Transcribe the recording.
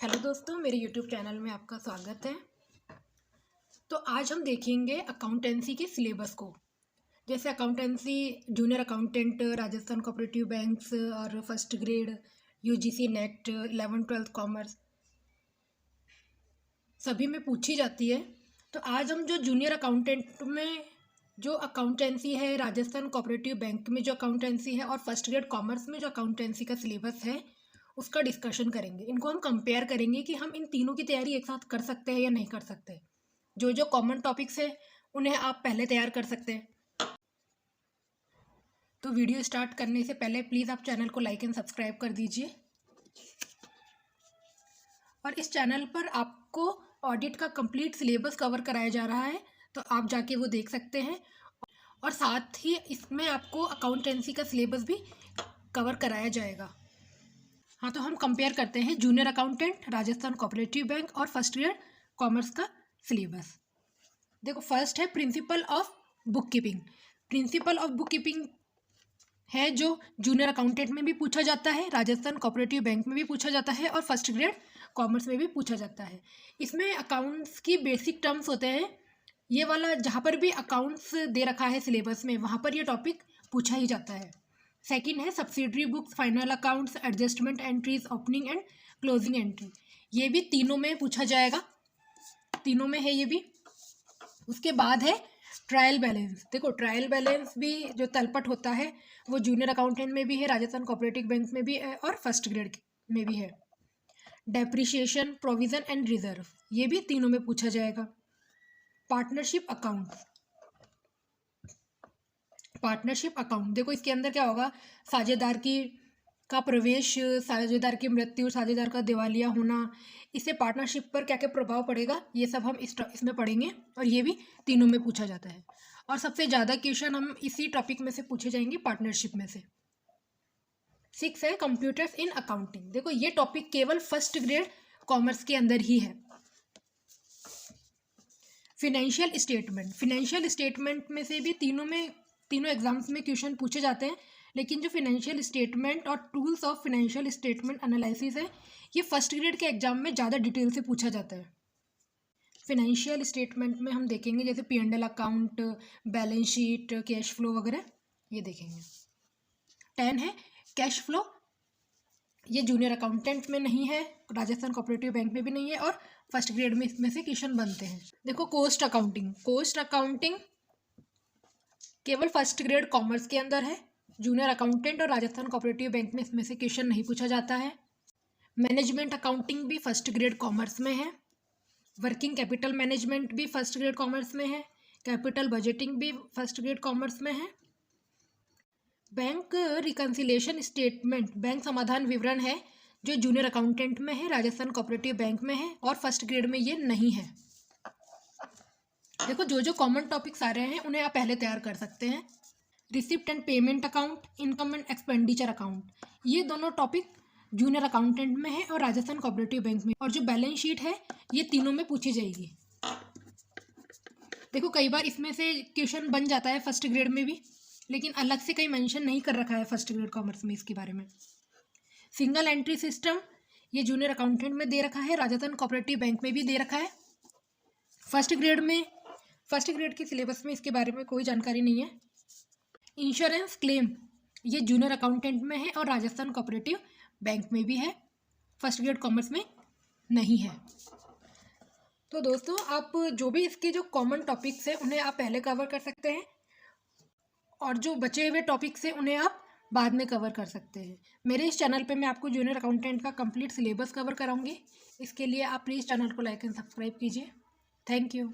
Hello दोस्तों, मेरे YouTube channel में आपका स्वागत है। तो आज हम देखेंगे अकाउंटेंसी के सिलेबस को। जैसे accountancy junior accountant Rajasthan cooperative banks और first grade UGC NET 11th-12th commerce सभी में पूछी जाती है। तो आज हम जो जूनियर अकाउंटेंट में जो अकाउंटेंसी है, राजस्थान कोऑपरेटिव बैंक में जो अकाउंटेंसी है और फर्स्ट ग्रेड कॉमर्स में जो अकाउंटेंसी का सिलेबस है उसका डिस्कशन करेंगे। इनको हम कंपेयर करेंगे कि हम इन तीनों की तैयारी एक साथ कर सकते हैं या नहीं कर सकते। जो जो कॉमन टॉपिक्स है उन्हें आप पहले तैयार कर सकते हैं। तो वीडियो स्टार्ट करने से पहले प्लीज़ आप चैनल को लाइक एंड सब्सक्राइब कर दीजिए। और इस चैनल पर आपको ऑडिट का कंप्लीट सिलेबस कवर कराया जा रहा है, तो आप जाके वो देख सकते हैं। और साथ ही इसमें आपको अकाउंटेंसी का सिलेबस भी कवर कराया जाएगा। हाँ, तो हम कंपेयर करते हैं junior accountant Rajasthan cooperative bank और फर्स्ट ईयर कॉमर्स का सिलेबस। देखो, फर्स्ट है principle of book keeping. Principle of book keeping है जो जूनियर अकाउंटेंट में भी पूछा जाता है, राजस्थान कोऑपरेटिव बैंक में भी पूछा जाता है और फर्स्ट ग्रेड कॉमर्स में भी पूछा जाता है। इसमें अकाउंट्स की बेसिक टर्म्स होते हैं। ये वाला जहाँ पर भी अकाउंट्स दे रखा है सिलेबस में वहाँ पर ये टॉपिक पूछा ही जाता है। सेकंड है subsidiary books, final accounts, adjustment entries, opening and closing entry. ये भी तीनों में पूछा जाएगा, तीनों में है ये भी। उसके बाद है ट्रायल बैलेंस। देखो, ट्रायल बैलेंस भी जो तलपट होता है वो जूनियर अकाउंटेंट में भी है, राजस्थान कोऑपरेटिव बैंक में भी है और फर्स्ट ग्रेड में भी है। डेप्रिसिएशन, प्रोविजन एंड रिजर्व, ये भी तीनों में पूछा जाएगा। पार्टनरशिप अकाउंट, पार्टनरशिप अकाउंट देखो इसके अंदर क्या होगा, साझेदार का प्रवेश, साझेदार की मृत्यु, साझेदार का दिवालिया होना, इससे पार्टनरशिप पर क्या क्या प्रभाव पड़ेगा, ये सब हम इसमें पढ़ेंगे। और ये भी तीनों में पूछा जाता है। और सबसे ज़्यादा क्वेश्चन हम इसी टॉपिक में से पूछे जाएंगे, पार्टनरशिप में से। 6 है कंप्यूटर्स इन अकाउंटिंग। देखो, ये टॉपिक केवल फर्स्ट ग्रेड कॉमर्स के अंदर ही है। फिनेंशियल स्टेटमेंट, फिनेंशियल स्टेटमेंट में से भी तीनों एग्जाम्स में क्वेश्चन पूछे जाते हैं। लेकिन जो फिनेंशियल स्टेटमेंट और tools of financial statement analysis है, ये फर्स्ट ग्रेड के एग्जाम में ज़्यादा डिटेल से पूछा जाता है। फिनेंशियल स्टेटमेंट में हम देखेंगे जैसे P&L account, balance sheet, cash flow वगैरह, ये देखेंगे। 10 है कैश फ्लो। ये जूनियर अकाउंटेंट में नहीं है, राजस्थान कोऑपरेटिव बैंक में भी नहीं है और फर्स्ट ग्रेड में इसमें से क्वेश्चन बनते हैं। देखो, कोस्ट अकाउंटिंग, कोस्ट अकाउंटिंग केवल फर्स्ट ग्रेड कॉमर्स के अंदर है। जूनियर अकाउंटेंट और राजस्थान कोऑपरेटिव बैंक में इसमें से क्वेश्चन नहीं पूछा जाता है। मैनेजमेंट अकाउंटिंग भी फर्स्ट ग्रेड कॉमर्स में है। वर्किंग कैपिटल मैनेजमेंट भी फर्स्ट ग्रेड कॉमर्स में है। कैपिटल बजटिंग भी फर्स्ट ग्रेड कॉमर्स में है। बैंक रिकन्सिलिएशन स्टेटमेंट, बैंक समाधान विवरण है जो जूनियर अकाउंटेंट में है, राजस्थान कोऑपरेटिव बैंक में है और फर्स्ट ग्रेड में ये नहीं है। देखो, जो जो कॉमन टॉपिक्स आ रहे हैं उन्हें आप पहले तैयार कर सकते हैं। Receipt and payment account, income and expenditure account, ये दोनों टॉपिक जूनियर अकाउंटेंट में है और राजस्थान कोऑपरेटिव बैंक में। और जो बैलेंस शीट है ये तीनों में पूछी जाएगी। देखो, कई बार इसमें से क्वेश्चन बन जाता है फर्स्ट ग्रेड में भी, लेकिन अलग से कहीं मेंशन नहीं कर रखा है फर्स्ट ग्रेड कॉमर्स में इसके बारे में। सिंगल एंट्री सिस्टम, ये जूनियर अकाउंटेंट में दे रखा है, राजस्थान कोऑपरेटिव बैंक में भी दे रखा है। फर्स्ट ग्रेड के सिलेबस में इसके बारे में कोई जानकारी नहीं है। इंश्योरेंस क्लेम, ये जूनियर अकाउंटेंट में है और राजस्थान कोऑपरेटिव बैंक में भी है, फर्स्ट ग्रेड कॉमर्स में नहीं है। तो दोस्तों, आप जो भी इसके जो कॉमन टॉपिक्स हैं उन्हें आप पहले कवर कर सकते हैं और जो बचे हुए टॉपिक्स हैं उन्हें आप बाद में कवर कर सकते हैं। मेरे इस चैनल पे मैं आपको जूनियर अकाउंटेंट का कंप्लीट सिलेबस कवर कराऊंगी। इसके लिए आप प्लीज़ चैनल को लाइक एंड सब्सक्राइब कीजिए। Thank you.